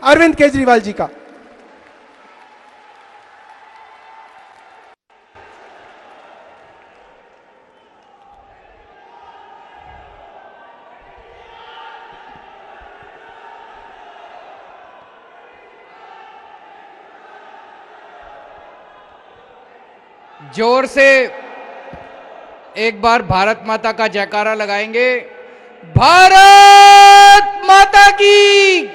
अरविंद केजरीवाल जी का। जोर से एक बार भारत माता का जयकारा लगाएंगे। भारत माता की,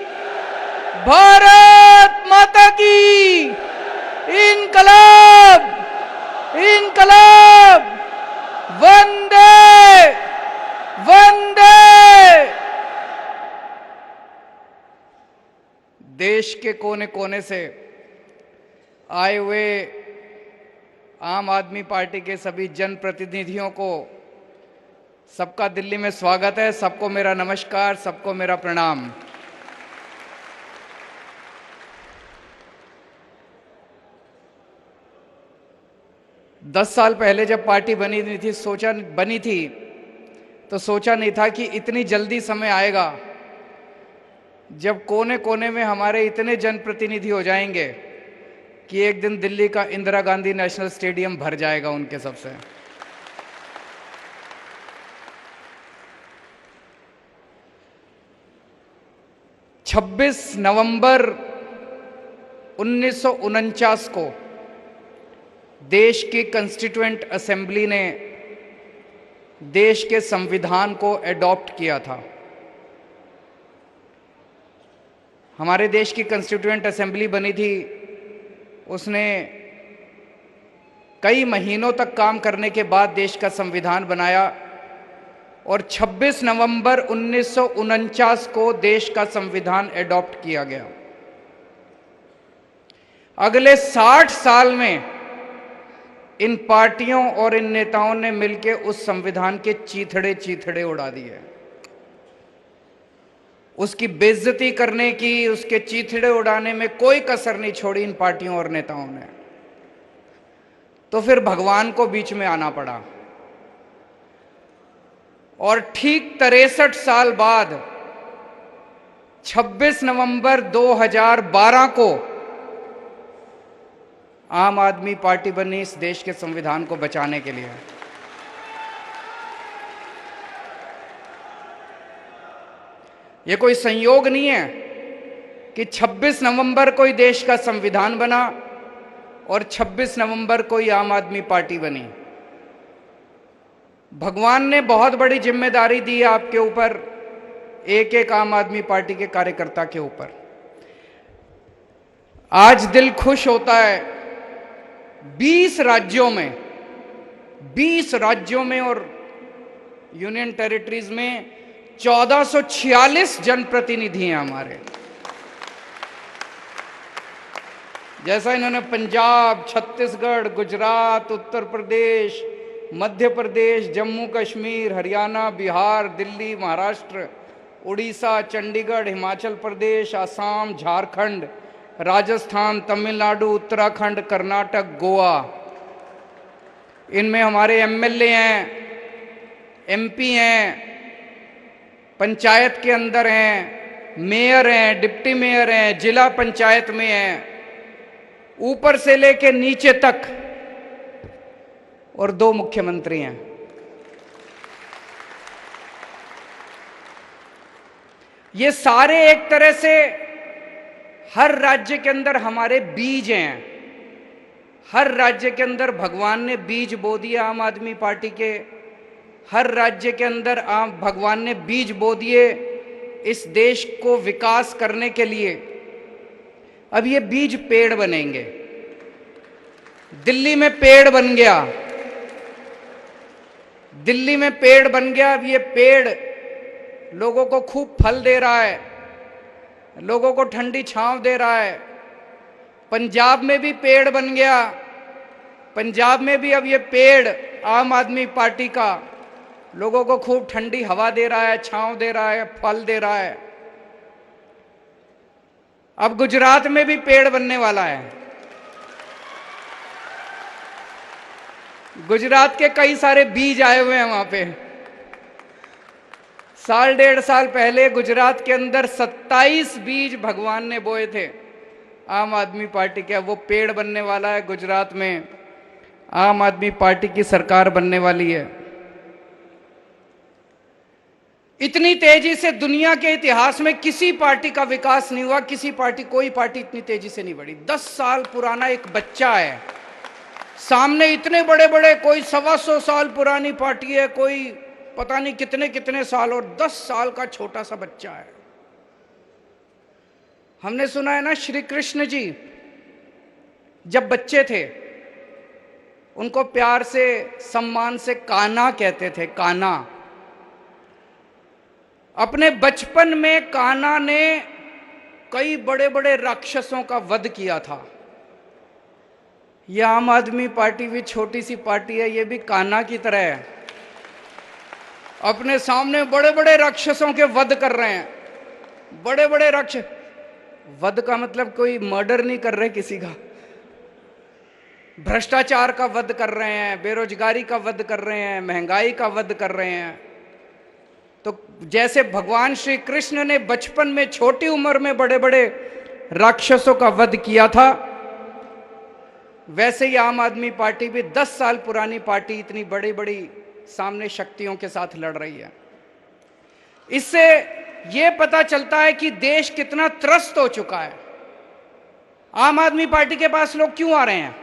भारत माता की, इनकलाब, इनकलाब, वंदे वंदे। देश के कोने कोने से आए हुए आम आदमी पार्टी के सभी जनप्रतिनिधियों को सबका दिल्ली में स्वागत है। सबको मेरा नमस्कार, सबको मेरा प्रणाम। दस साल पहले जब पार्टी बनी थी तो सोचा नहीं था कि इतनी जल्दी समय आएगा जब कोने कोने में हमारे इतने जनप्रतिनिधि हो जाएंगे कि एक दिन दिल्ली का इंदिरा गांधी नेशनल स्टेडियम भर जाएगा उनके सबसे। छब्बीस नवंबर 1949 को देश की कॉन्स्टिट्यूएंट असेंबली ने देश के संविधान को एडॉप्ट किया था। हमारे देश की कॉन्स्टिट्यूएंट असेंबली बनी थी, उसने कई महीनों तक काम करने के बाद देश का संविधान बनाया और 26 नवंबर 1949 को देश का संविधान एडॉप्ट किया गया। अगले 60 साल में इन पार्टियों और इन नेताओं ने मिलकर उस संविधान के चीथड़े चीथड़े उड़ा दिए। उसकी बेइज्जती करने की, उसके चीथड़े उड़ाने में कोई कसर नहीं छोड़ी इन पार्टियों और नेताओं ने। तो फिर भगवान को बीच में आना पड़ा और ठीक 63 साल बाद 26 नवंबर 2012 को आम आदमी पार्टी बनी इस देश के संविधान को बचाने के लिए। यह कोई संयोग नहीं है कि 26 नवंबर को ही देश का संविधान बना और 26 नवंबर को ही आम आदमी पार्टी बनी। भगवान ने बहुत बड़ी जिम्मेदारी दी है आपके ऊपर, एक एक आम आदमी पार्टी के कार्यकर्ता के ऊपर। आज दिल खुश होता है 20 राज्यों में और यूनियन टेरिटरीज में 1446 जनप्रतिनिधि हैं हमारे। जैसा इन्होंने पंजाब, छत्तीसगढ़, गुजरात, उत्तर प्रदेश, मध्य प्रदेश, जम्मू कश्मीर, हरियाणा, बिहार, दिल्ली, महाराष्ट्र, उड़ीसा, चंडीगढ़, हिमाचल प्रदेश, असम, झारखंड, राजस्थान, तमिलनाडु, उत्तराखंड, कर्नाटक, गोवा, इनमें हमारे एमएलए हैं, एमपी हैं, पंचायत के अंदर हैं, मेयर हैं, डिप्टी मेयर हैं, जिला पंचायत में हैं, ऊपर से लेके नीचे तक, और 2 मुख्यमंत्री हैं। ये सारे एक तरह से हर राज्य के अंदर हमारे बीज हैं। हर राज्य के अंदर भगवान ने बीज बो दिया आम आदमी पार्टी के। हर राज्य के अंदर भगवान ने बीज बो दिए इस देश को विकास करने के लिए। अब ये बीज पेड़ बनेंगे। दिल्ली में पेड़ बन गया, दिल्ली में पेड़ बन गया। अब ये पेड़ लोगों को खूब फल दे रहा है, लोगों को ठंडी छांव दे रहा है। पंजाब में भी पेड़ बन गया, पंजाब में भी अब ये पेड़ आम आदमी पार्टी का लोगों को खूब ठंडी हवा दे रहा है, छांव दे रहा है, फल दे रहा है। अब गुजरात में भी पेड़ बनने वाला है। गुजरात के कई सारे बीज आए हुए हैं वहां पे। साल डेढ़ साल पहले गुजरात के अंदर 27 बीज भगवान ने बोए थे आम आदमी पार्टी के। वो पेड़ बनने वाला है गुजरात में, आम आदमी पार्टी की सरकार बनने वाली है। इतनी तेजी से दुनिया के इतिहास में किसी पार्टी का विकास नहीं हुआ, कोई पार्टी इतनी तेजी से नहीं बढ़ी। 10 साल पुराना एक बच्चा है सामने, इतने बड़े बड़े, कोई 125 साल पुरानी पार्टी है, कोई पता नहीं कितने कितने साल, और 10 साल का छोटा सा बच्चा है। हमने सुना है ना, श्री कृष्ण जी जब बच्चे थे उनको प्यार से सम्मान से कान्हा कहते थे, कान्हा। अपने बचपन में कान्हा ने कई बड़े बड़े राक्षसों का वध किया था। यह आम आदमी पार्टी भी छोटी सी पार्टी है, ये भी कान्हा की तरह है, अपने सामने बड़े बड़े राक्षसों के वध कर रहे हैं। बड़े बड़े राक्षस, वध का मतलब कोई मर्डर नहीं कर रहे किसी का, भ्रष्टाचार का वध कर रहे हैं, बेरोजगारी का वध कर रहे हैं, महंगाई का वध कर रहे हैं। तो जैसे भगवान श्री कृष्ण ने बचपन में छोटी उम्र में बड़े बड़े राक्षसों का वध किया था, वैसे ही आम आदमी पार्टी भी 10 साल पुरानी पार्टी इतनी बड़ी बड़ी सामने शक्तियों के साथ लड़ रही है। इससे यह पता चलता है कि देश कितना त्रस्त हो चुका है। आम आदमी पार्टी के पास लोग क्यों आ रहे हैं?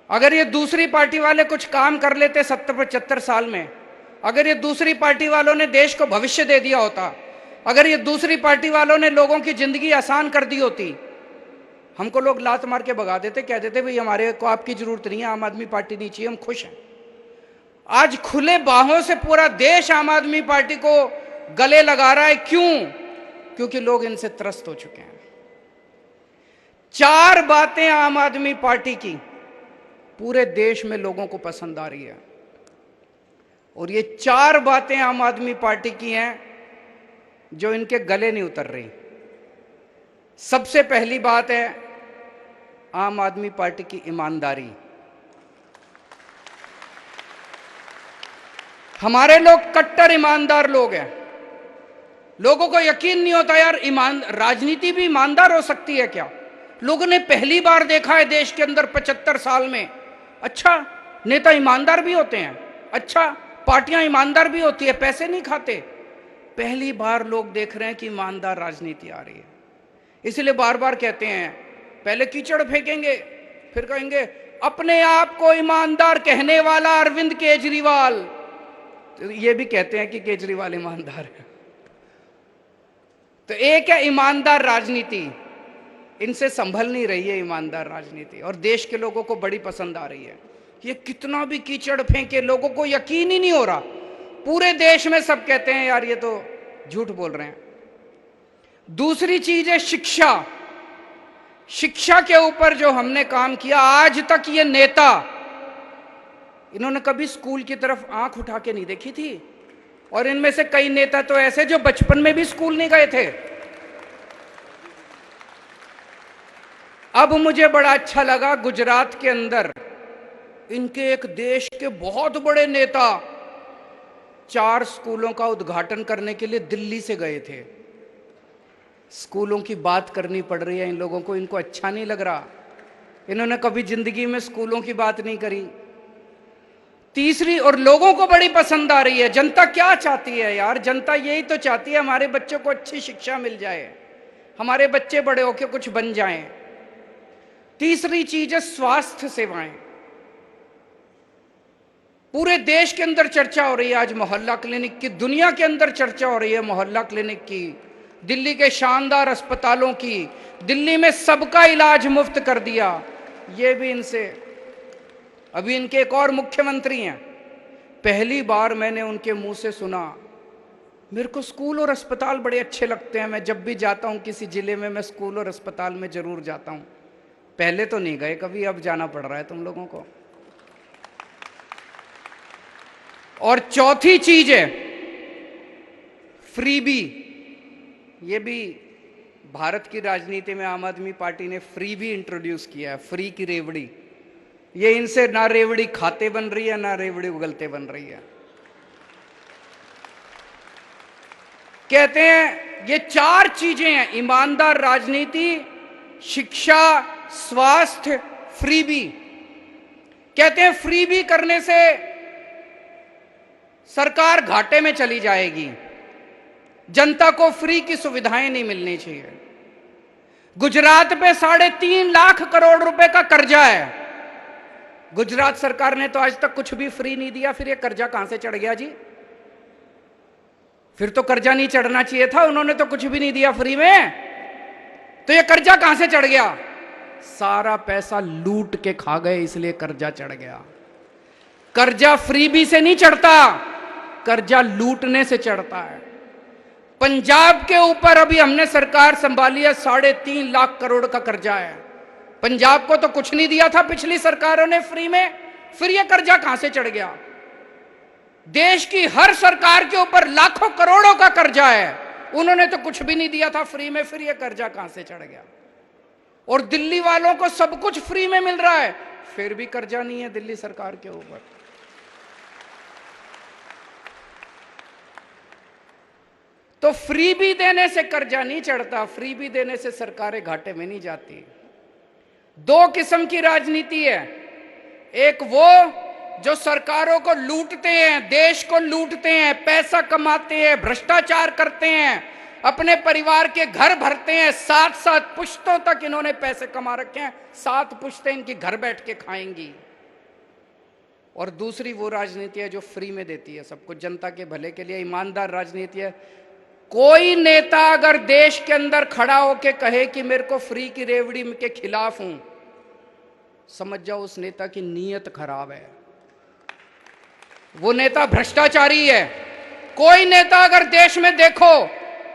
अगर ये दूसरी पार्टी वाले कुछ काम कर लेते 70-75 साल में, अगर ये दूसरी पार्टी वालों ने देश को भविष्य दे दिया होता, अगर ये दूसरी पार्टी वालों ने लोगों की जिंदगी आसान कर दी होती, हमको लोग लात मार के भगा देते, कह देते भाई हमारे को आपकी जरूरत नहीं है, आम आदमी पार्टी नहीं चाहिए, हम खुश हैं। आज खुले बाहों से पूरा देश आम आदमी पार्टी को गले लगा रहा है। क्यों? क्योंकि लोग इनसे त्रस्त हो चुके हैं। 4 बातें आम आदमी पार्टी की पूरे देश में लोगों को पसंद आ रही है, और ये 4 बातें आम आदमी पार्टी की हैं जो इनके गले नहीं उतर रही। सबसे पहली बात है आम आदमी पार्टी की ईमानदारी। हमारे लोग कट्टर ईमानदार लोग हैं। लोगों को यकीन नहीं होता यार, राजनीति भी ईमानदार हो सकती है क्या? लोगों ने पहली बार देखा है देश के अंदर 75 साल में। अच्छा, नेता ईमानदार भी होते हैं, अच्छा पार्टियां ईमानदार भी होती है, पैसे नहीं खाते। पहली बार लोग देख रहे हैं कि ईमानदार राजनीति आ रही है। इसलिए बार बार कहते हैं, पहले कीचड़ फेंकेंगे, फिर कहेंगे अपने आप को ईमानदार कहने वाला अरविंद केजरीवाल। तो ये भी कहते हैं कि केजरीवाल ईमानदार है। तो एक है ईमानदार राजनीति, इनसे संभल नहीं रही है ईमानदार राजनीति, और देश के लोगों को बड़ी पसंद आ रही है। ये कितना भी कीचड़ फेंके, लोगों को यकीन ही नहीं हो रहा। पूरे देश में सब कहते हैं यार ये तो झूठ बोल रहे हैं। दूसरी चीज है शिक्षा। शिक्षा के ऊपर जो हमने काम किया, आज तक ये नेता, इन्होंने कभी स्कूल की तरफ आंख उठा के नहीं देखी थी, और इनमें से कई नेता तो ऐसे जो बचपन में भी स्कूल नहीं गए थे। अब मुझे बड़ा अच्छा लगा, गुजरात के अंदर इनके एक देश के बहुत बड़े नेता 4 स्कूलों का उद्घाटन करने के लिए दिल्ली से गए थे। स्कूलों की बात करनी पड़ रही है इन लोगों को, इनको अच्छा नहीं लग रहा। इन्होंने कभी जिंदगी में स्कूलों की बात नहीं करी। तीसरी, और लोगों को बड़ी पसंद आ रही है। जनता क्या चाहती है यार? जनता यही तो चाहती है हमारे बच्चों को अच्छी शिक्षा मिल जाए, हमारे बच्चे बड़े होकर कुछ बन जाएं। तीसरी चीज है स्वास्थ्य सेवाएं। पूरे देश के अंदर चर्चा हो रही है आज मोहल्ला क्लिनिक की, दुनिया के अंदर चर्चा हो रही है मोहल्ला क्लिनिक की, दिल्ली के शानदार अस्पतालों की। दिल्ली में सबका इलाज मुफ्त कर दिया। ये भी इनसे, अभी इनके एक और मुख्यमंत्री हैं, पहली बार मैंने उनके मुंह से सुना, मेरे को स्कूल और अस्पताल बड़े अच्छे लगते हैं, मैं जब भी जाता हूं किसी जिले में मैं स्कूल और अस्पताल में जरूर जाता हूं। पहले तो नहीं गए कभी, अब जाना पड़ रहा है तुम लोगों को। और चौथी चीज है फ्रीबी। ये भी भारत की राजनीति में आम आदमी पार्टी ने फ्रीबी इंट्रोड्यूस किया है, फ्री की रेवड़ी। ये इनसे ना रेवड़ी खाते बन रही है, ना रेवड़ी उगलते बन रही है। कहते हैं ये चार चीजें हैं, ईमानदार राजनीति, शिक्षा, स्वास्थ्य, फ्रीबी। कहते हैं फ्रीबी करने से सरकार घाटे में चली जाएगी, जनता को फ्री की सुविधाएं नहीं मिलनी चाहिए। गुजरात पे 3.5 लाख करोड़ रुपए का कर्जा है। गुजरात सरकार ने तो आज तक कुछ भी फ्री नहीं दिया, फिर ये कर्जा कहां से चढ़ गया जी? फिर तो कर्जा नहीं चढ़ना चाहिए था, उन्होंने तो कुछ भी नहीं दिया फ्री में, तो ये कर्जा कहां से चढ़ गया? सारा पैसा लूट के खा गए, इसलिए कर्जा चढ़ गया। कर्जा फ्रीबी से नहीं चढ़ता, कर्जा लूटने से चढ़ता है। पंजाब के ऊपर अभी हमने सरकार संभाली है, 3.5 लाख करोड़ का कर्जा है। पंजाब को तो कुछ नहीं दिया था पिछली सरकारों ने फ्री में, फिर यह कर्जा कहां से चढ़ गया? देश की हर सरकार के ऊपर लाखों करोड़ों का कर्जा है, उन्होंने तो कुछ भी नहीं दिया था फ्री में, फिर यह कर्जा कहां से चढ़ गया? और दिल्ली वालों को सब कुछ फ्री में मिल रहा है, फिर भी कर्जा नहीं है दिल्ली सरकार के ऊपर। तो फ्री भी देने से कर्जा नहीं चढ़ता, फ्री भी देने से सरकारें घाटे में नहीं जाती। दो किस्म की राजनीति है, एक वो जो सरकारों को लूटते हैं, देश को लूटते हैं, पैसा कमाते हैं, भ्रष्टाचार करते हैं, अपने परिवार के घर भरते हैं, 7 पुश्तों तक इन्होंने पैसे कमा रखे हैं, 7 पुश्तें इनकी घर बैठ के खाएंगी। और दूसरी वो राजनीति है जो फ्री में देती है सब कुछ जनता के भले के लिए, ईमानदार राजनीति है। कोई नेता अगर देश के अंदर खड़ा होके कहे कि मेरे को फ्री की रेवड़ी के खिलाफ हूं, समझ जाओ उस नेता की नीयत खराब है, वो नेता भ्रष्टाचारी है। कोई नेता अगर देश में देखो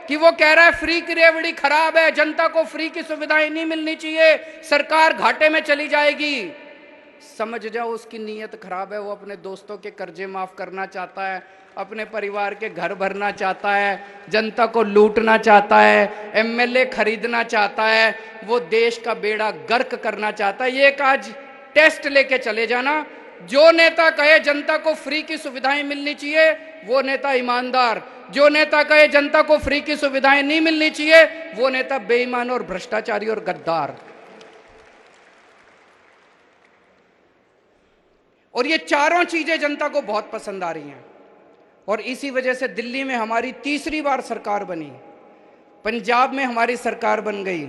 कि वो कह रहा है फ्री की रेवड़ी खराब है, जनता को फ्री की सुविधाएं नहीं मिलनी चाहिए, सरकार घाटे में चली जाएगी, समझ जाओ उसकी नीयत खराब है। वो अपने दोस्तों के कर्जे माफ करना चाहता है, अपने परिवार के घर भरना चाहता है, जनता को लूटना चाहता है, एमएलए खरीदना चाहता है, वो देश का बेड़ा गर्क करना चाहता है। ये एक आज टेस्ट लेके चले जाना, जो नेता कहे जनता को फ्री की सुविधाएं मिलनी चाहिए वो नेता ईमानदार, जो नेता कहे जनता को फ्री की सुविधाएं नहीं मिलनी चाहिए वो नेता बेईमान और भ्रष्टाचारी और गद्दार। और ये चारों चीजें जनता को बहुत पसंद आ रही हैं, और इसी वजह से दिल्ली में हमारी तीसरी बार सरकार बनी, पंजाब में हमारी सरकार बन गई,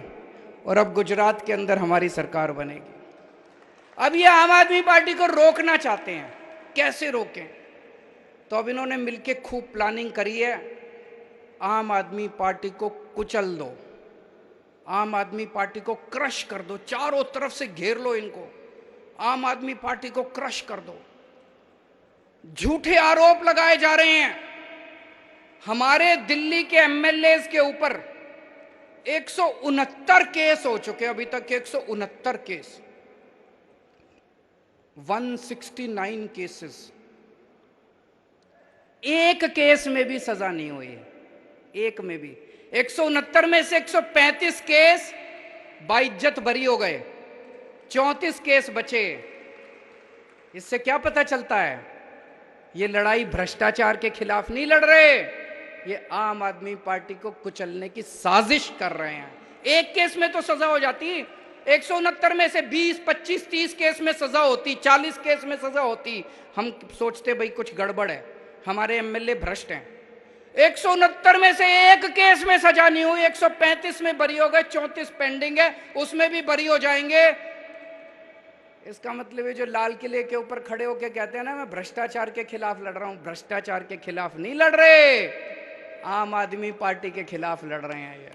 और अब गुजरात के अंदर हमारी सरकार बनेगी। अब ये आम आदमी पार्टी को रोकना चाहते हैं, कैसे रोकें? तो अब इन्होंने मिलके खूब प्लानिंग करी है, आम आदमी पार्टी को कुचल दो, आम आदमी पार्टी को क्रश कर दो, चारों तरफ से घेर लो इनको, आम आदमी पार्टी को क्रश कर दो। झूठे आरोप लगाए जा रहे हैं, हमारे दिल्ली के एमएलए के ऊपर 169 केस हो चुके, अभी तक 169 केस, 169 केसेस, एक केस में भी सजा नहीं हुई, एक में भी। 169 में से 135 केस बाइज्जत बरी हो गए, 34 केस बचे। इससे क्या पता चलता है? ये लड़ाई भ्रष्टाचार के खिलाफ नहीं लड़ रहे, ये आम आदमी पार्टी को कुचलने की साजिश कर रहे हैं। एक केस में तो सजा हो जाती, 169 में से 20, 25, 30 केस में सजा होती, 40 केस में सजा होती, हम सोचते भाई कुछ गड़बड़ है, हमारे एमएलए भ्रष्ट हैं। 169 में से एक केस में सजा नहीं हुई, 135 में बरी हो गए, 34 पेंडिंग है, उसमें भी बरी हो जाएंगे। इसका मतलब है जो लाल किले के ऊपर खड़े होकर कहते हैं ना मैं भ्रष्टाचार के खिलाफ लड़ रहा हूं, भ्रष्टाचार के खिलाफ नहीं लड़ रहे, आम आदमी पार्टी के खिलाफ लड़ रहे हैं। ये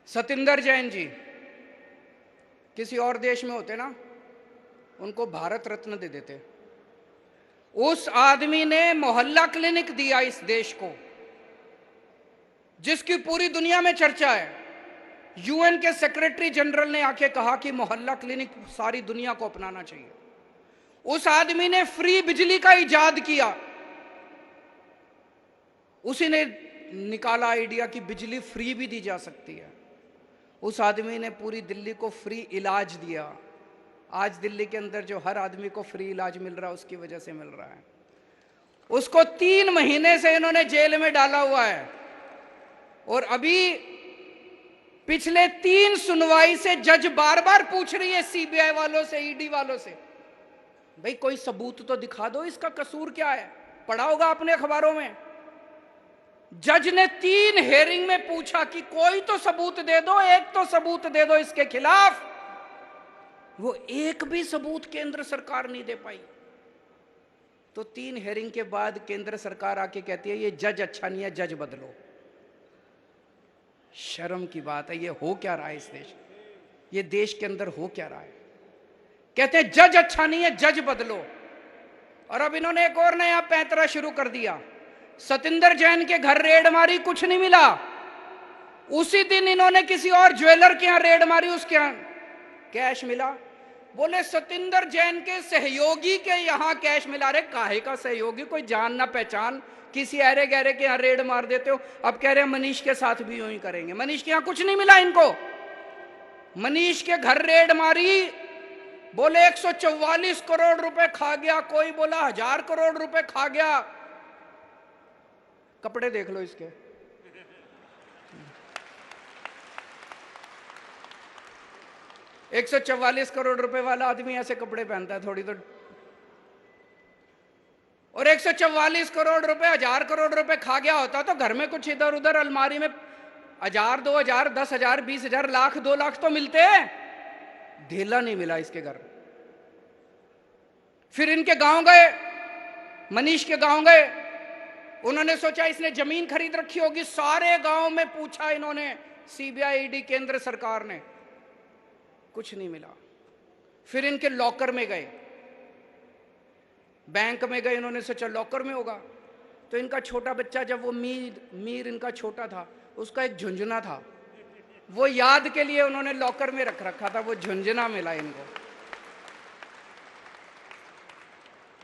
सतिंदर जैन जी किसी और देश में होते ना, उनको भारत रत्न दे देते। उस आदमी ने मोहल्ला क्लिनिक दिया इस देश को, जिसकी पूरी दुनिया में चर्चा है। यूएन के सेक्रेटरी जनरल ने आके कहा कि मोहल्ला क्लिनिक सारी दुनिया को अपनाना चाहिए। उस आदमी ने फ्री बिजली का इजाद किया, उसी ने निकाला आइडिया कि बिजली फ्री भी दी जा सकती है। उस आदमी ने पूरी दिल्ली को फ्री इलाज दिया। आज दिल्ली के अंदर जो हर आदमी को फ्री इलाज मिल रहा है उसकी वजह से मिल रहा है। उसको 3 महीने से इन्होंने जेल में डाला हुआ है। और अभी पिछले 3 सुनवाई से जज बार बार पूछ रही है सीबीआई वालों से, ईडी वालों से, भाई कोई सबूत तो दिखा दो, इसका कसूर क्या है। पढ़ा होगा आपने अखबारों में। जज ने 3 हेयरिंग में पूछा कि कोई तो सबूत दे दो, एक तो सबूत दे दो इसके खिलाफ। वो एक भी सबूत केंद्र सरकार नहीं दे पाई। तो 3 हेयरिंग के बाद केंद्र सरकार आके कहती है ये जज अच्छा नहीं है, जज बदलो। शर्म की बात है। ये हो क्या रहा है इस देश, ये देश के अंदर हो क्या रहा है। कहते हैं जज अच्छा नहीं है, जज बदलो। और अब इन्होंने एक और नया पैंतरा शुरू कर दिया। सतिंदर जैन के घर रेड मारी, कुछ नहीं मिला। उसी दिन इन्होंने किसी और ज्वेलर के यहां रेड मारी, उसके यहां कैश मिला। बोले सतिंदर जैन के सहयोगी के यहां कैश मिला। रे काहे का सहयोगी, कोई जान ना पहचान, किसी अरे गहरे के यहां रेड मार देते हो। अब कह रहे हैं मनीष के साथ भी यूं ही करेंगे। मनीष के यहां कुछ नहीं मिला इनको। मनीष के घर रेड मारी, बोले 144 करोड़ रुपए खा गया, कोई बोला 1000 करोड़ रुपए खा गया। कपड़े देख लो इसके। $144 करोड़ रुपए वाला आदमी ऐसे कपड़े पहनता है थोड़ी तो। और 144 करोड़ रुपए, 1000 करोड़ रुपए खा गया होता तो घर में कुछ इधर उधर अलमारी में 1000, 2000, 10,000, 20,000, लाख, 2 लाख तो मिलते हैं। ढेला नहीं मिला इसके घर। फिर इनके गांव गए, मनीष के गांव गए। उन्होंने सोचा इसने जमीन खरीद रखी होगी। सारे गांव में पूछा इन्होंने, सीबीआई, ईडी, केंद्र सरकार ने, कुछ नहीं मिला। फिर इनके लॉकर में गए, बैंक में गए। इन्होंने सोचा लॉकर में होगा। तो इनका छोटा बच्चा, जब वो मीर इनका छोटा था, उसका एक झुंझुना था, वो याद के लिए उन्होंने लॉकर में रख रखा था। वो झुंझुना मिला इनको,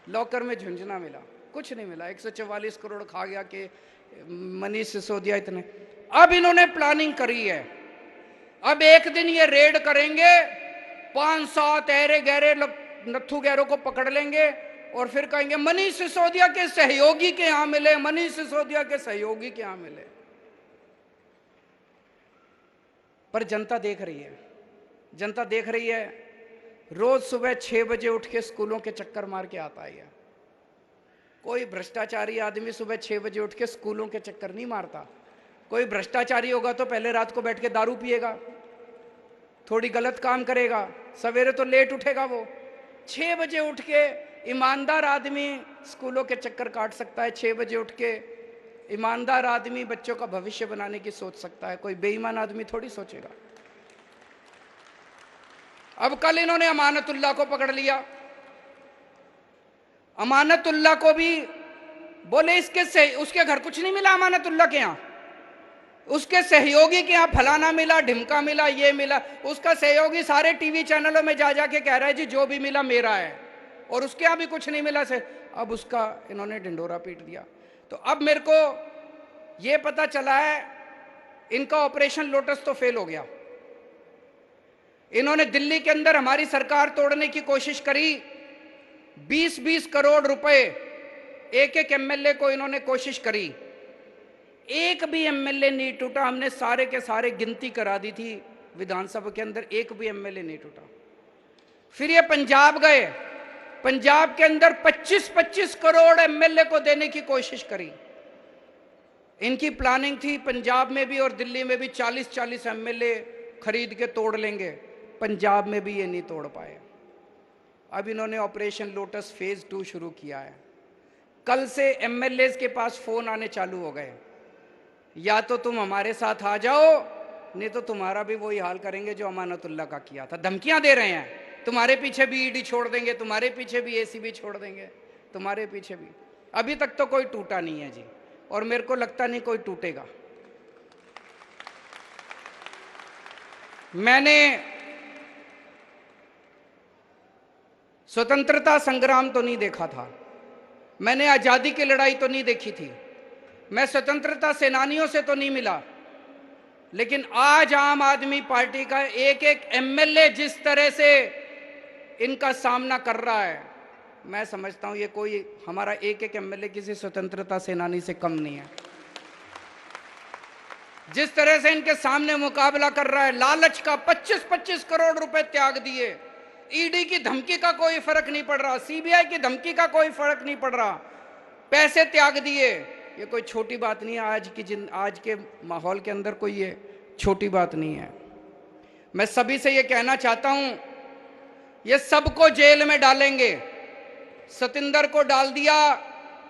लॉकर में झुंझुना मिला, कुछ नहीं मिला। 144 करोड़ खा गया कि मनीष सिसोदिया इतने। अब इन्होंने प्लानिंग करी है, अब एक दिन ये रेड करेंगे, 5-7 ऐरे गहरे नत्थु गहरों को पकड़ लेंगे और फिर कहेंगे मनीष सिसोदिया के सहयोगी के यहां मिले, मनीष सिसोदिया के सहयोगी के यहां मिले। पर जनता देख रही है, जनता देख रही है। रोज सुबह 6 बजे उठ के स्कूलों के चक्कर मार के आता है। कोई भ्रष्टाचारी आदमी सुबह 6 बजे उठ के स्कूलों के चक्कर नहीं मारता। कोई भ्रष्टाचारी होगा तो पहले रात को बैठ के दारू पिएगा, थोड़ी गलत काम करेगा, सवेरे तो लेट उठेगा। वो 6 बजे उठ के ईमानदार आदमी स्कूलों के चक्कर काट सकता है। 6 बजे उठ के ईमानदार आदमी बच्चों का भविष्य बनाने की सोच सकता है। कोई बेईमान आदमी थोड़ी सोचेगा। अब कल इन्होंने अमानतुल्लाह को पकड़ लिया। अमानतुल्लाह को भी बोले इसके से उसके घर कुछ नहीं मिला। अमानतुल्लाह के यहां, उसके सहयोगी के यहां फलाना मिला, ढिमका मिला, ये मिला। उसका सहयोगी सारे टीवी चैनलों में जा जाके कह रहा है जी जो भी मिला मेरा है, और उसके यहां भी कुछ नहीं मिला से। अब उसका इन्होंने ढिंडोरा पीट दिया। तो अब मेरे को यह पता चला है इनका ऑपरेशन लोटस तो फेल हो गया। इन्होंने दिल्ली के अंदर हमारी सरकार तोड़ने की कोशिश करी। 20-20 करोड़ रुपए एक एक एमएलए को इन्होंने कोशिश करी, एक भी एमएलए नहीं टूटा। हमने सारे के सारे गिनती करा दी थी विधानसभा के अंदर, एक भी एमएलए नहीं टूटा। फिर ये पंजाब गए, पंजाब के अंदर 25-25 करोड़ एमएलए को देने की कोशिश करी। इनकी प्लानिंग थी पंजाब में भी और दिल्ली में भी 40-40 एमएलए खरीद के तोड़ लेंगे। पंजाब में भी ये नहीं तोड़ पाए। अब इन्होंने ऑपरेशन लोटस फेज 2 शुरू किया है। कल से एमएलए के पास फोन आने चालू हो गए, या तो तुम हमारे साथ आ जाओ, नहीं तो तुम्हारा भी वही हाल करेंगे जो अमानतुल्लाह का किया था। धमकियां दे रहे हैं, तुम्हारे पीछे भी ईडी छोड़ देंगे, तुम्हारे पीछे भी एसीबी छोड़ देंगे, तुम्हारे पीछे भी। अभी तक तो कोई टूटा नहीं है जी, और मेरे को लगता नहीं कोई टूटेगा। मैंने स्वतंत्रता संग्राम तो नहीं देखा था, मैंने आजादी की लड़ाई तो नहीं देखी थी, मैं स्वतंत्रता सेनानियों से तो नहीं मिला, लेकिन आज आम आदमी पार्टी का एक एक एमएलए जिस तरह से इनका सामना कर रहा है, मैं समझता हूं ये कोई हमारा एक एक एमएलए किसी स्वतंत्रता सेनानी से कम नहीं है। जिस तरह से इनके सामने मुकाबला कर रहा है, लालच का 25-25 करोड़ रुपए त्याग दिए, ईडी की धमकी का कोई फर्क नहीं पड़ रहा, सीबीआई की धमकी का कोई फर्क नहीं पड़ रहा, पैसे त्याग दिए। ये कोई छोटी बात नहीं है, आज के माहौल के अंदर कोई ये छोटी बात नहीं है। मैं सभी से ये कहना चाहता हूं, ये सबको जेल में डालेंगे। सतिंदर को डाल दिया,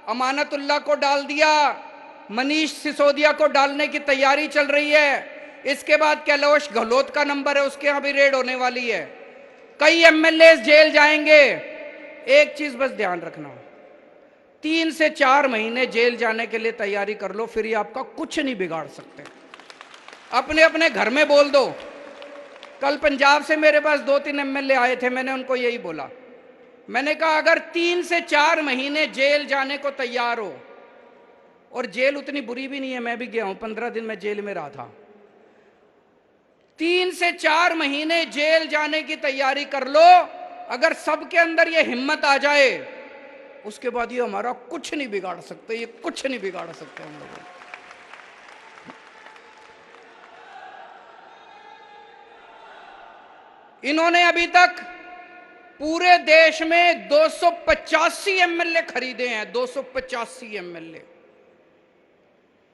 अमानतुल्लाह को डाल दिया, मनीष सिसोदिया को डालने की तैयारी चल रही है। इसके बाद कैलाश गहलोत का नंबर है, उसके यहां भी रेड होने वाली है। कई एमएलए जेल जाएंगे। एक चीज बस ध्यान रखना, 3 से 4 महीने जेल जाने के लिए तैयारी कर लो, फिर ये आपका कुछ नहीं बिगाड़ सकते। अपने अपने घर में बोल दो। कल पंजाब से मेरे पास 2-3 एमएलए आए थे, मैंने उनको यही बोला। मैंने कहा अगर 3 से 4 महीने जेल जाने को तैयार हो, और जेल उतनी बुरी भी नहीं है, मैं भी गया हूं, 15 दिन मैं जेल में रहा था। 3 से 4 महीने जेल जाने की तैयारी कर लो। अगर सबके अंदर ये हिम्मत आ जाए, उसके बाद ये हमारा कुछ नहीं बिगाड़ सकते, ये कुछ नहीं बिगाड़ सकते हम लोग। इन्होंने अभी तक पूरे देश में 285 एमएलए खरीदे हैं, 285 एमएलए।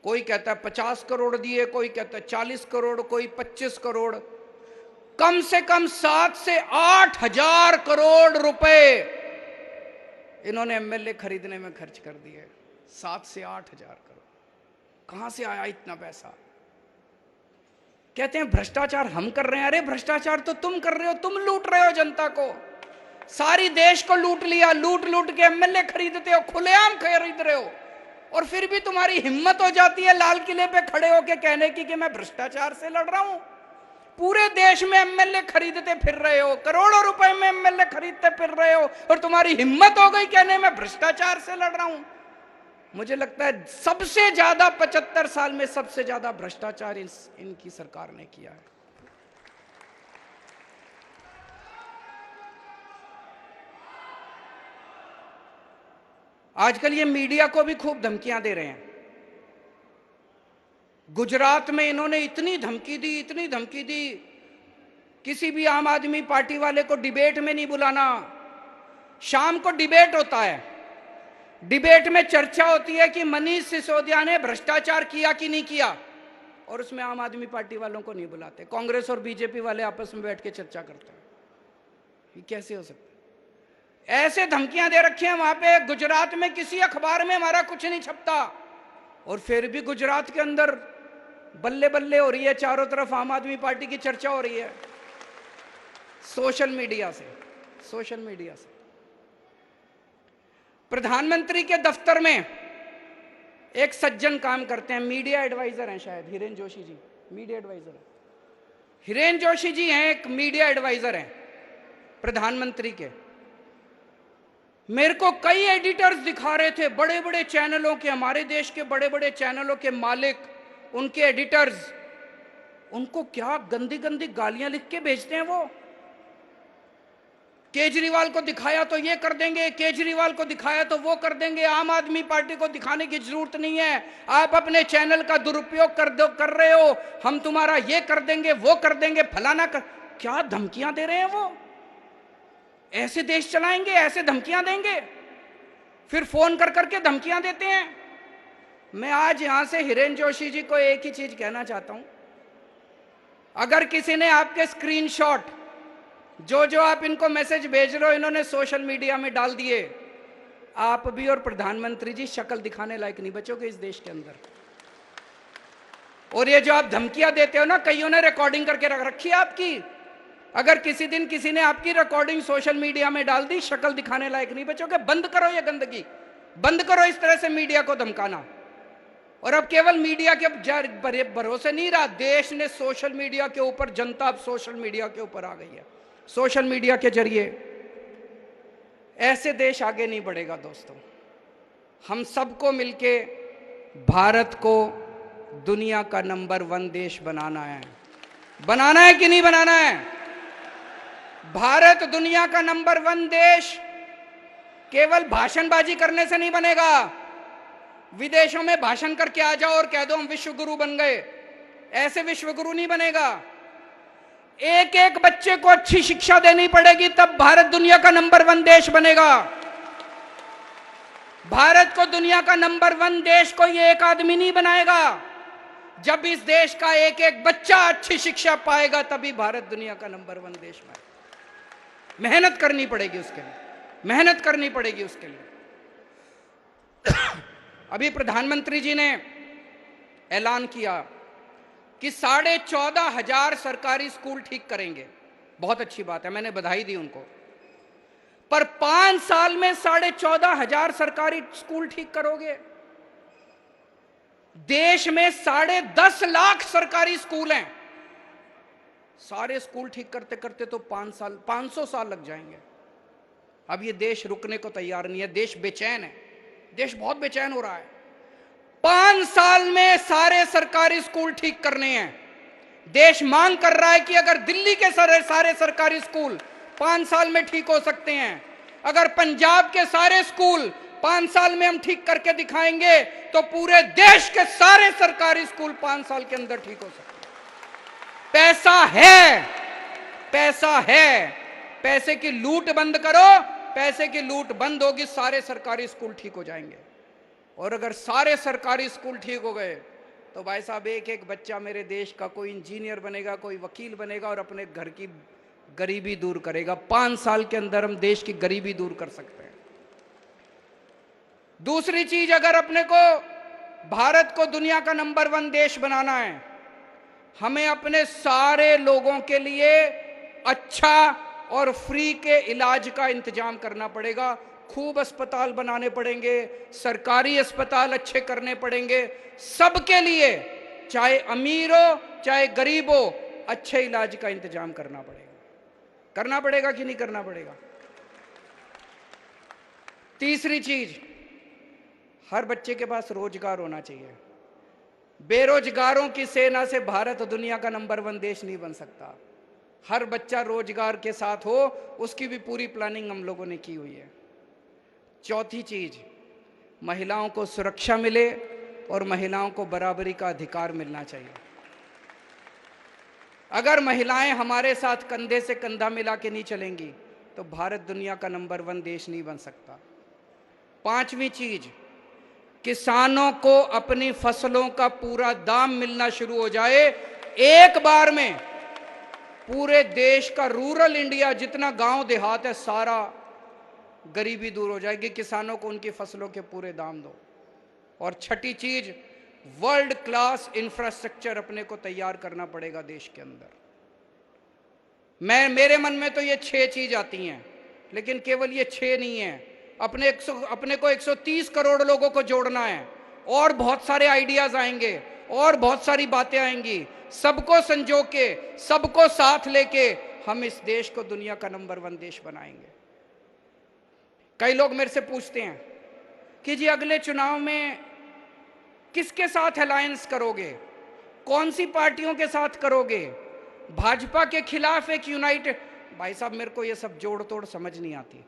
कोई कहता है 50 करोड़ दिए, कोई कहता है 40 करोड़, कोई 25 करोड़। कम से कम 7 से 8 हजार करोड़ रुपए इन्होंने एमएलए खरीदने में खर्च कर दिए। 7 से 8 हजार करोड़ कहां से आया इतना पैसा? कहते हैं भ्रष्टाचार हम कर रहे हैं। अरे भ्रष्टाचार तो तुम कर रहे हो, तुम लूट रहे हो जनता को। सारी देश को लूट लिया, लूट लूट के एमएलए खरीदते हो, खुलेआम खरीद रहे हो। और फिर भी तुम्हारी हिम्मत हो जाती है लाल किले पे खड़े होके कहने की कि मैं भ्रष्टाचार से लड़ रहा हूं। पूरे देश में एमएलए खरीदते फिर रहे हो, करोड़ों रुपए में एमएलए खरीदते फिर रहे हो, और तुम्हारी हिम्मत हो गई कहने में भ्रष्टाचार से लड़ रहा हूं। मुझे लगता है सबसे ज्यादा 75 साल में सबसे ज्यादा भ्रष्टाचार इनकी सरकार ने किया है। आजकल ये मीडिया को भी खूब धमकियां दे रहे हैं। गुजरात में इन्होंने इतनी धमकी दी, इतनी धमकी दी, किसी भी आम आदमी पार्टी वाले को डिबेट में नहीं बुलाना। शाम को डिबेट होता है, डिबेट में चर्चा होती है कि मनीष सिसोदिया ने भ्रष्टाचार किया कि नहीं किया, और उसमें आम आदमी पार्टी वालों को नहीं बुलाते। कांग्रेस और बीजेपी वाले आपस में बैठ के चर्चा करते हैं। ये कैसे हो सकता है? ऐसे धमकियां दे रखी हैं वहां पे। गुजरात में किसी अखबार में हमारा कुछ नहीं छपता, और फिर भी गुजरात के अंदर बल्ले बल्ले हो रही है, चारों तरफ आम आदमी पार्टी की चर्चा हो रही है। सोशल मीडिया से, सोशल मीडिया से। प्रधानमंत्री के दफ्तर में एक सज्जन काम करते हैं, मीडिया एडवाइजर हैं शायद, हिरेन जोशी जी मीडिया एडवाइजर हैं। हिरेन जोशी जी हैं, एक मीडिया एडवाइजर हैं प्रधानमंत्री के। मेरे को कई एडिटर्स दिखा रहे थे, बड़े बड़े चैनलों के, हमारे देश के बड़े बड़े चैनलों के मालिक, उनके एडिटर्स, उनको क्या गंदी गंदी गालियां लिख के भेजते हैं वो। केजरीवाल को दिखाया तो ये कर देंगे, केजरीवाल को दिखाया तो वो कर देंगे। आम आदमी पार्टी को दिखाने की जरूरत नहीं है, आप अपने चैनल का दुरुपयोग कर रहे हो, हम तुम्हारा ये कर देंगे, वो कर देंगे, फलाना कर। क्या धमकियां दे रहे हैं वो? ऐसे देश चलाएंगे? ऐसे धमकियां देंगे? फिर फोन कर करके धमकियां देते हैं। मैं आज यहां से हिरेन जोशी जी को एक ही चीज कहना चाहता हूं, अगर किसी ने आपके स्क्रीनशॉट जो आप इनको मैसेज भेज रहे हो इन्होंने सोशल मीडिया में डाल दिए, आप भी और प्रधानमंत्री जी शक्ल दिखाने लायक नहीं बचोगे इस देश के अंदर। और ये जो आप धमकियां देते हो ना, कईयों ने रिकॉर्डिंग करके रख रखी है आपकी। अगर किसी दिन किसी ने आपकी रिकॉर्डिंग सोशल मीडिया में डाल दी, शक्ल दिखाने लायक नहीं बचोगे। बंद करो ये गंदगी, बंद करो इस तरह से मीडिया को धमकाना। और अब केवल मीडिया के भरोसे नहीं रहा, देश ने सोशल मीडिया के ऊपर, जनता अब सोशल मीडिया के ऊपर आ गई है। सोशल मीडिया के जरिए ऐसे देश आगे नहीं बढ़ेगा दोस्तों। हम सबको मिलके भारत को दुनिया का नंबर 1 देश बनाना है। बनाना है कि नहीं बनाना है? भारत दुनिया का नंबर 1 देश केवल भाषणबाजी करने से नहीं बनेगा। विदेशों में भाषण करके आ जाओ और कह दो हम विश्व गुरु बन गए, ऐसे विश्व गुरु नहीं बनेगा। एक एक बच्चे को अच्छी शिक्षा देनी पड़ेगी, तब भारत दुनिया का नंबर 1 देश बनेगा। भारत को दुनिया का नंबर 1 देश कोई एक आदमी नहीं बनाएगा। जब इस देश का एक एक बच्चा अच्छी शिक्षा पाएगा, तभी भारत दुनिया का नंबर 1 देश बनेगा। मेहनत करनी पड़ेगी उसके लिए, मेहनत करनी पड़ेगी उसके लिए। अभी प्रधानमंत्री जी ने ऐलान किया कि 14,500 सरकारी स्कूल ठीक करेंगे। बहुत अच्छी बात है, मैंने बधाई दी उनको। पर 5 साल में 14,500 सरकारी स्कूल ठीक करोगे? देश में 10.5 लाख सरकारी स्कूल हैं। सारे स्कूल ठीक करते करते तो 500 साल लग जाएंगे। अब ये देश रुकने को तैयार नहीं है, देश बेचैन है, देश बहुत बेचैन हो रहा है। 5 साल में सारे सरकारी स्कूल ठीक करने हैं। देश मांग कर रहा है कि अगर दिल्ली के सारे सरकारी स्कूल 5 साल में ठीक हो सकते हैं, अगर पंजाब के सारे स्कूल 5 साल में हम ठीक करके दिखाएंगे, तो पूरे देश के सारे सरकारी स्कूल 5 साल के अंदर ठीक हो सकते हैं। पैसा है, पैसा है। पैसे की लूट बंद करो, पैसे की लूट बंद होगी, सारे सरकारी स्कूल ठीक हो जाएंगे। और अगर सारे सरकारी स्कूल ठीक हो गए, तो भाई साहब एक एक बच्चा मेरे देश का कोई इंजीनियर बनेगा, कोई वकील बनेगा और अपने घर की गरीबी दूर करेगा। 5 साल के अंदर हम देश की गरीबी दूर कर सकते हैं। दूसरी चीज, अगर अपने को भारत को दुनिया का नंबर 1 देश बनाना है, हमें अपने सारे लोगों के लिए अच्छा और फ्री के इलाज का इंतजाम करना पड़ेगा। खूब अस्पताल बनाने पड़ेंगे, सरकारी अस्पताल अच्छे करने पड़ेंगे सबके लिए, चाहे अमीर हो चाहे गरीब हो, अच्छे इलाज का इंतजाम करना पड़ेगा। करना पड़ेगा कि नहीं करना पड़ेगा? तीसरी चीज, हर बच्चे के पास रोजगार होना चाहिए। बेरोजगारों की सेना से भारत दुनिया का नंबर 1 देश नहीं बन सकता। हर बच्चा रोजगार के साथ हो, उसकी भी पूरी प्लानिंग हम लोगों ने की हुई है। चौथी चीज, महिलाओं को सुरक्षा मिले और महिलाओं को बराबरी का अधिकार मिलना चाहिए। अगर महिलाएं हमारे साथ कंधे से कंधा मिला के नहीं चलेंगी, तो भारत दुनिया का नंबर 1 देश नहीं बन सकता। 5वीं चीज, किसानों को अपनी फसलों का पूरा दाम मिलना शुरू हो जाए। एक बार में पूरे देश का रूरल इंडिया, जितना गांव देहात है, सारा गरीबी दूर हो जाएगी। किसानों को उनकी फसलों के पूरे दाम दो। और छठी चीज, वर्ल्ड क्लास इंफ्रास्ट्रक्चर अपने को तैयार करना पड़ेगा देश के अंदर। मेरे मन में तो ये 6 चीज आती हैं, लेकिन केवल ये 6 नहीं है। अपने को 130 करोड़ लोगों को जोड़ना है, और बहुत सारे आइडियाज आएंगे और बहुत सारी बातें आएंगी। सबको संजो के, सबको साथ लेके हम इस देश को दुनिया का नंबर 1 देश बनाएंगे। कई लोग मेरे से पूछते हैं कि जी अगले चुनाव में किसके साथ अलायंस करोगे, कौन सी पार्टियों के साथ करोगे, भाजपा के खिलाफ एक यूनाइटेड। भाई साहब, मेरे को ये सब जोड़ तोड़ समझ नहीं आती।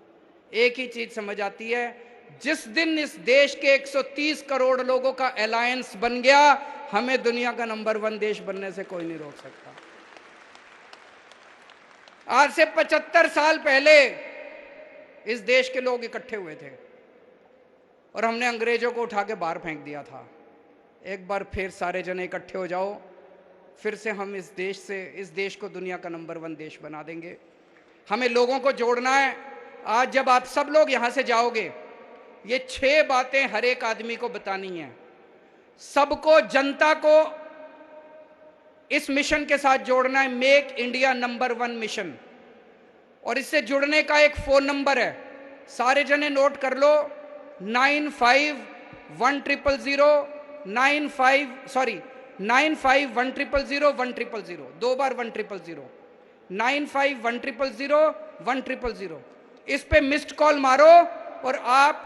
एक ही चीज समझ आती है, जिस दिन इस देश के 130 करोड़ लोगों का अलायंस बन गया, हमें दुनिया का नंबर 1 देश बनने से कोई नहीं रोक सकता। आज से 75 साल पहले इस देश के लोग इकट्ठे हुए थे और हमने अंग्रेजों को उठा के बाहर फेंक दिया था। एक बार फिर सारे जने इकट्ठे हो जाओ, फिर से हम इस देश को दुनिया का नंबर 1 देश बना देंगे। हमें लोगों को जोड़ना है। आज जब आप सब लोग यहां से जाओगे, ये 6 बातें हर एक आदमी को बतानी है। सबको, जनता को इस मिशन के साथ जोड़ना है, मेक इंडिया नंबर 1 मिशन। और इससे जुड़ने का एक फोन नंबर है, सारे जने नोट कर लो, 95-100-100, 2 बार 100, 95-100-100। इस पे मिस्ड कॉल मारो और आप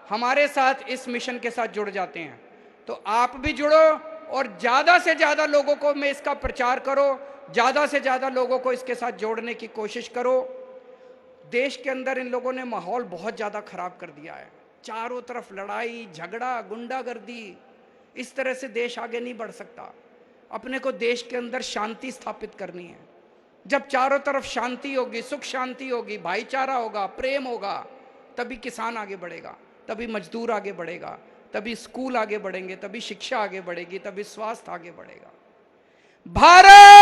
हमारे साथ इस मिशन के साथ जुड़ जाते हैं। तो आप भी जुड़ो और ज्यादा से ज्यादा लोगों को में इसका प्रचार करो, ज्यादा से ज्यादा लोगों को इसके साथ जोड़ने की कोशिश करो। देश के अंदर इन लोगों ने माहौल बहुत ज़्यादा खराब कर दिया है। चारों तरफ लड़ाई झगड़ा गुंडागर्दी, इस तरह से देश आगे नहीं बढ़ सकता। अपने को देश के अंदर शांति स्थापित करनी है। जब चारों तरफ शांति होगी, सुख शांति होगी, भाईचारा होगा, प्रेम होगा, तभी किसान आगे बढ़ेगा, तभी मजदूर आगे बढ़ेगा, तभी स्कूल आगे बढ़ेंगे, तभी शिक्षा आगे बढ़ेगी, तभी स्वास्थ्य आगे बढ़ेगा। भारत